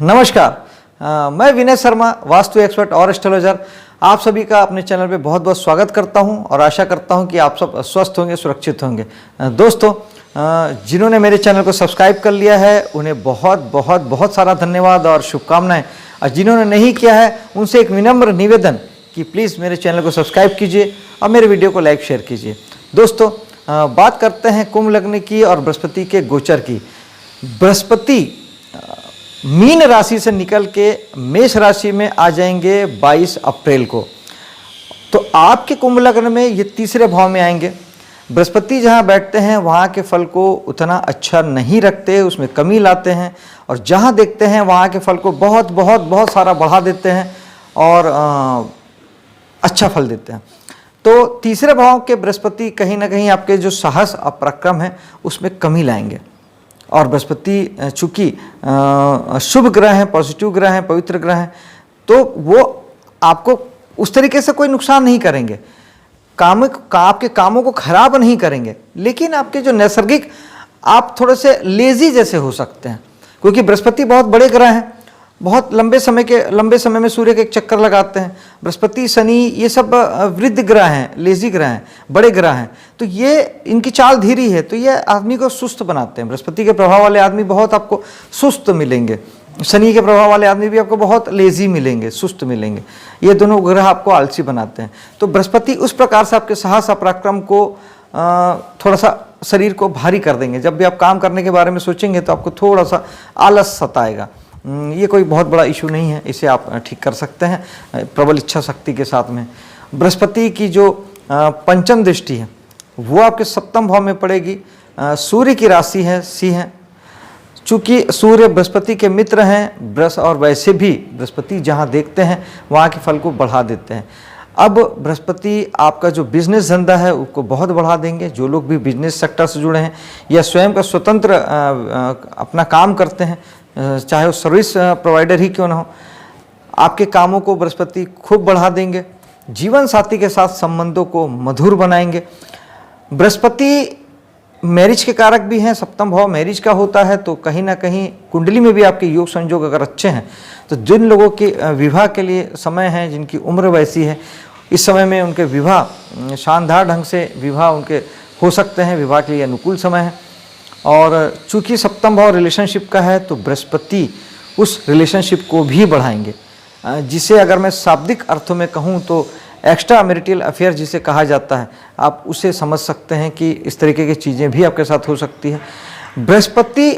नमस्कार। मैं विनय शर्मा, वास्तु एक्सपर्ट और एस्ट्रोलॉजर, आप सभी का अपने चैनल पे बहुत बहुत स्वागत करता हूं और आशा करता हूं कि आप सब स्वस्थ होंगे, सुरक्षित होंगे। दोस्तों, जिन्होंने मेरे चैनल को सब्सक्राइब कर लिया है उन्हें बहुत बहुत बहुत सारा धन्यवाद और शुभकामनाएं, और जिन्होंने नहीं किया है उनसे एक विनम्र निवेदन कि प्लीज़ मेरे चैनल को सब्सक्राइब कीजिए और मेरे वीडियो को लाइक शेयर कीजिए। दोस्तों, बात करते हैं कुंभ लग्न की और बृहस्पति के गोचर की। बृहस्पति मीन राशि से निकल के मेष राशि में आ जाएंगे 22 अप्रैल को। तो आपके कुंभ लग्न में ये तीसरे भाव में आएंगे। बृहस्पति जहाँ बैठते हैं वहाँ के फल को उतना अच्छा नहीं रखते, उसमें कमी लाते हैं, और जहाँ देखते हैं वहाँ के फल को बहुत बहुत बहुत सारा बढ़ा देते हैं और अच्छा फल देते हैं। तो तीसरे भाव के बृहस्पति कहीं ना कहीं आपके जो साहस और पराक्रम है उसमें कमी लाएंगे। और बृहस्पति चूँकि शुभ ग्रह हैं, पॉजिटिव ग्रह हैं, पवित्र ग्रह हैं, तो वो आपको उस तरीके से कोई नुकसान नहीं करेंगे, आपके कामों को खराब नहीं करेंगे, लेकिन आपके जो नैसर्गिक आप थोड़े से लेजी जैसे हो सकते हैं, क्योंकि बृहस्पति बहुत बड़े ग्रह हैं, बहुत लंबे समय में सूर्य के एक चक्कर लगाते हैं। बृहस्पति, शनि, ये सब वृद्ध ग्रह हैं, लेजी ग्रह हैं, बड़े ग्रह हैं, तो ये इनकी चाल धीरी है, तो ये आदमी को सुस्त बनाते हैं। बृहस्पति के प्रभाव वाले आदमी बहुत आपको सुस्त मिलेंगे, शनि के प्रभाव वाले आदमी भी आपको बहुत लेजी मिलेंगे, सुस्त मिलेंगे। ये दोनों ग्रह आपको आलसी बनाते हैं। तो बृहस्पति उस प्रकार से आपके साहस पराक्रम को थोड़ा सा शरीर को भारी कर देंगे। जब भी आप काम करने के बारे में सोचेंगे तो आपको थोड़ा सा आलस सताएगा। ये कोई बहुत बड़ा इशू नहीं है, इसे आप ठीक कर सकते हैं प्रबल इच्छा शक्ति के साथ में। बृहस्पति की जो पंचम दृष्टि है वो आपके सप्तम भाव में पड़ेगी। सूर्य की राशि है सिंह। चूँकि सूर्य बृहस्पति के मित्र हैं, और वैसे भी बृहस्पति जहाँ देखते हैं वहाँ के फल को बढ़ा देते हैं। अब बृहस्पति आपका जो बिजनेस धंधा है उसको बहुत बढ़ा देंगे। जो लोग भी बिजनेस सेक्टर से जुड़े हैं या स्वयं का स्वतंत्र अपना काम करते हैं, चाहे वो सर्विस प्रोवाइडर ही क्यों ना हो, आपके कामों को बृहस्पति खूब बढ़ा देंगे। जीवन साथी के साथ संबंधों को मधुर बनाएंगे। बृहस्पति मैरिज के कारक भी हैं, सप्तम भाव मैरिज का होता है, तो कहीं ना कहीं कुंडली में भी आपके योग संयोग अगर अच्छे हैं तो जिन लोगों के विवाह के लिए समय है, जिनकी उम्र वैसी है, इस समय में उनके विवाह शानदार ढंग से विवाह उनके हो सकते हैं, विवाह के लिए अनुकूल समय है। और चूँकि सप्तम भाव रिलेशनशिप का है तो बृहस्पति उस रिलेशनशिप को भी बढ़ाएंगे, जिसे अगर मैं शाब्दिक अर्थों में कहूँ तो एक्स्ट्रा मैरिटल अफेयर जिसे कहा जाता है, आप उसे समझ सकते हैं कि इस तरीके की चीज़ें भी आपके साथ हो सकती है। बृहस्पति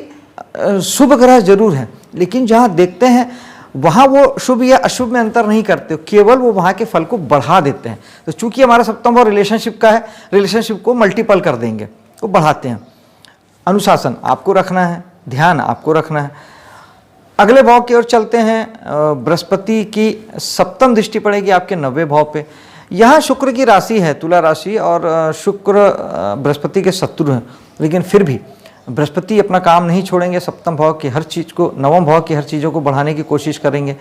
शुभ ग्रह जरूर है, लेकिन जहाँ देखते हैं वहाँ वो शुभ या अशुभ में अंतर नहीं करते, केवल वो वहाँ के फल को बढ़ा देते हैं। तो चूँकि हमारा सप्तम भाव रिलेशनशिप का है, रिलेशनशिप को मल्टीपल कर देंगे, वो बढ़ाते हैं। अनुशासन आपको रखना है, ध्यान आपको रखना है। अगले भाव की ओर चलते हैं। बृहस्पति की सप्तम दृष्टि पड़ेगी आपके 90 भाव पे। यहाँ शुक्र की राशि है तुला राशि, और शुक्र बृहस्पति के शत्रु हैं, लेकिन फिर भी बृहस्पति अपना काम नहीं छोड़ेंगे। सप्तम भाव की हर चीज़ को, नवम भाव की हर चीज़ों को बढ़ाने की कोशिश करेंगे।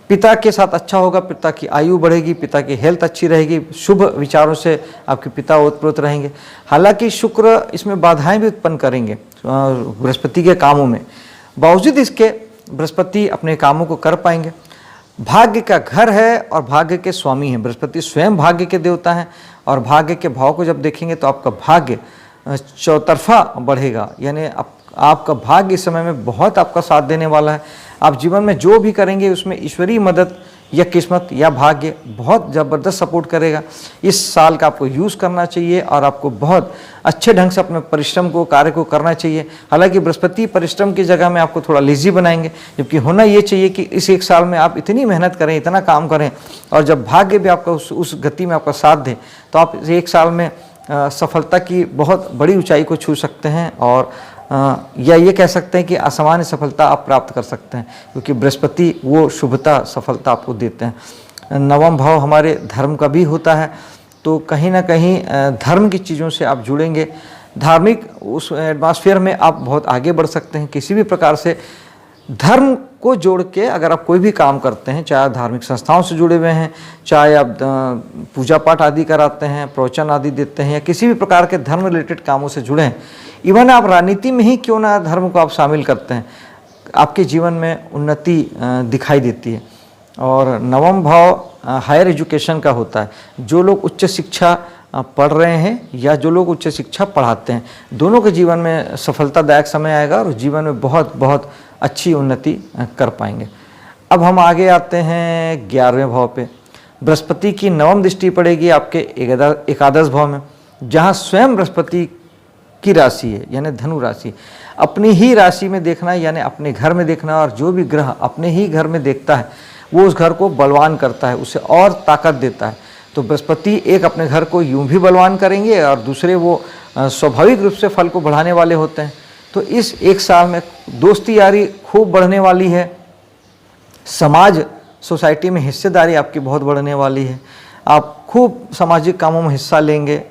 पिता के साथ अच्छा होगा, पिता की आयु बढ़ेगी, पिता की हेल्थ अच्छी रहेगी, शुभ विचारों से आपके पिता ओतप्रोत रहेंगे। हालांकि शुक्र इसमें बाधाएं भी उत्पन्न करेंगे बृहस्पति के कामों में, बावजूद इसके बृहस्पति अपने कामों को कर पाएंगे। भाग्य का घर है और भाग्य के स्वामी हैं। बृहस्पति स्वयं भाग्य के देवता हैं, और भाग्य के भाव को जब देखेंगे तो आपका भाग्य चौतरफा बढ़ेगा, यानी आपका भाग्य इस समय में बहुत आपका साथ देने वाला है। आप जीवन में जो भी करेंगे उसमें ईश्वरीय मदद या किस्मत या भाग्य बहुत ज़बरदस्त सपोर्ट करेगा। इस साल का आपको यूज़ करना चाहिए और आपको बहुत अच्छे ढंग से अपने परिश्रम को, कार्य को करना चाहिए। हालांकि बृहस्पति परिश्रम की जगह में आपको थोड़ा लेजी बनाएंगे, जबकि होना ये चाहिए कि इस एक साल में आप इतनी मेहनत करें, इतना काम करें, और जब भाग्य भी आपका उस गति में आपका साथ दे तो आप इस एक साल में सफलता की बहुत बड़ी ऊंचाई को छू सकते हैं, और या ये कह सकते हैं कि असामान्य सफलता आप प्राप्त कर सकते हैं, क्योंकि बृहस्पति वो शुभता, सफलता आपको देते हैं। नवम भाव हमारे धर्म का भी होता है, तो कहीं ना कहीं धर्म की चीज़ों से आप जुड़ेंगे, धार्मिक उस एटमॉस्फेयर में आप बहुत आगे बढ़ सकते हैं। किसी भी प्रकार से धर्म को जोड़ के अगर आप कोई भी काम करते हैं, चाहे धार्मिक संस्थाओं से जुड़े हुए हैं, चाहे आप पूजा पाठ आदि कराते हैं, प्रवचन आदि देते हैं, या किसी भी प्रकार के धर्म रिलेटेड कामों से जुड़े हैं, इवन आप राजनीति में ही क्यों ना धर्म को आप शामिल करते हैं, आपके जीवन में उन्नति दिखाई देती है। और नवम भाव हायर एजुकेशन का होता है। जो लोग उच्च शिक्षा पढ़ रहे हैं या जो लोग उच्च शिक्षा पढ़ाते हैं, दोनों के जीवन में सफलतादायक समय आएगा और जीवन में बहुत बहुत अच्छी उन्नति कर पाएंगे। अब हम आगे आते हैं 11वें भाव पे। बृहस्पति की नवम दृष्टि पड़ेगी आपके एकादश भाव में, जहाँ स्वयं बृहस्पति की राशि है यानी धनु राशि। अपनी ही राशि में देखना है यानी अपने घर में देखना, और जो भी ग्रह अपने ही घर में देखता है वो उस घर को बलवान करता है, उसे और ताकत देता है। तो बृहस्पति एक अपने घर को यूं भी बलवान करेंगे और दूसरे वो स्वाभाविक रूप से फल को बढ़ाने वाले होते हैं। तो इस एक साल में दोस्ती यारी खूब बढ़ने वाली है। समाज सोसाइटी में हिस्सेदारी आपकी बहुत बढ़ने वाली है। आप खूब सामाजिक कामों में हिस्सा लेंगे।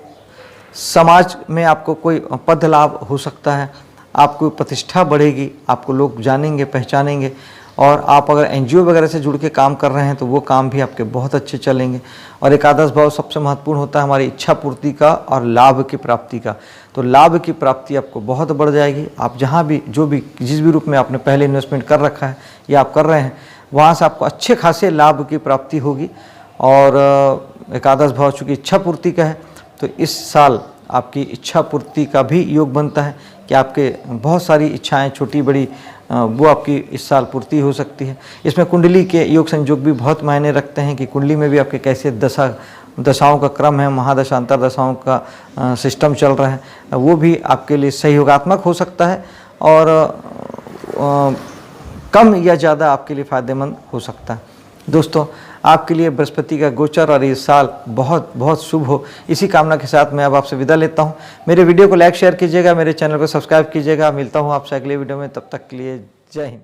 समाज में आपको कोई पद लाभ हो सकता है, आपको प्रतिष्ठा बढ़ेगी, आपको लोग जानेंगे पहचानेंगे। और आप अगर एनजीओ वगैरह से जुड़ के काम कर रहे हैं तो वो काम भी आपके बहुत अच्छे चलेंगे। और एकादश भाव सबसे महत्वपूर्ण होता है हमारी इच्छा पूर्ति का और लाभ की प्राप्ति का। तो लाभ की प्राप्ति आपको बहुत बढ़ जाएगी। आप जहाँ भी जो भी जिस भी रूप में आपने पहले इन्वेस्टमेंट कर रखा है या आप कर रहे हैं, वहाँ से आपको अच्छे खासे लाभ की प्राप्ति होगी। और एकादश भाव चूँकि इच्छा पूर्ति का है तो इस साल आपकी इच्छा पूर्ति का भी योग बनता है कि आपके बहुत सारी इच्छाएं छोटी बड़ी वो आपकी इस साल पूर्ति हो सकती है। इसमें कुंडली के योग संयोग भी बहुत मायने रखते हैं कि कुंडली में भी आपके कैसे दशाओं का क्रम है, महादशा अंतरदशाओं का सिस्टम चल रहा है, वो भी आपके लिए सहयोगात्मक हो सकता है और कम या ज़्यादा आपके लिए फ़ायदेमंद हो सकता है। दोस्तों, आपके लिए बृहस्पति का गोचर और ये साल बहुत बहुत शुभ हो, इसी कामना के साथ मैं अब आपसे विदा लेता हूँ। मेरे वीडियो को लाइक शेयर कीजिएगा, मेरे चैनल को सब्सक्राइब कीजिएगा। मिलता हूँ आपसे अगले वीडियो में, तब तक के लिए जय हिंद।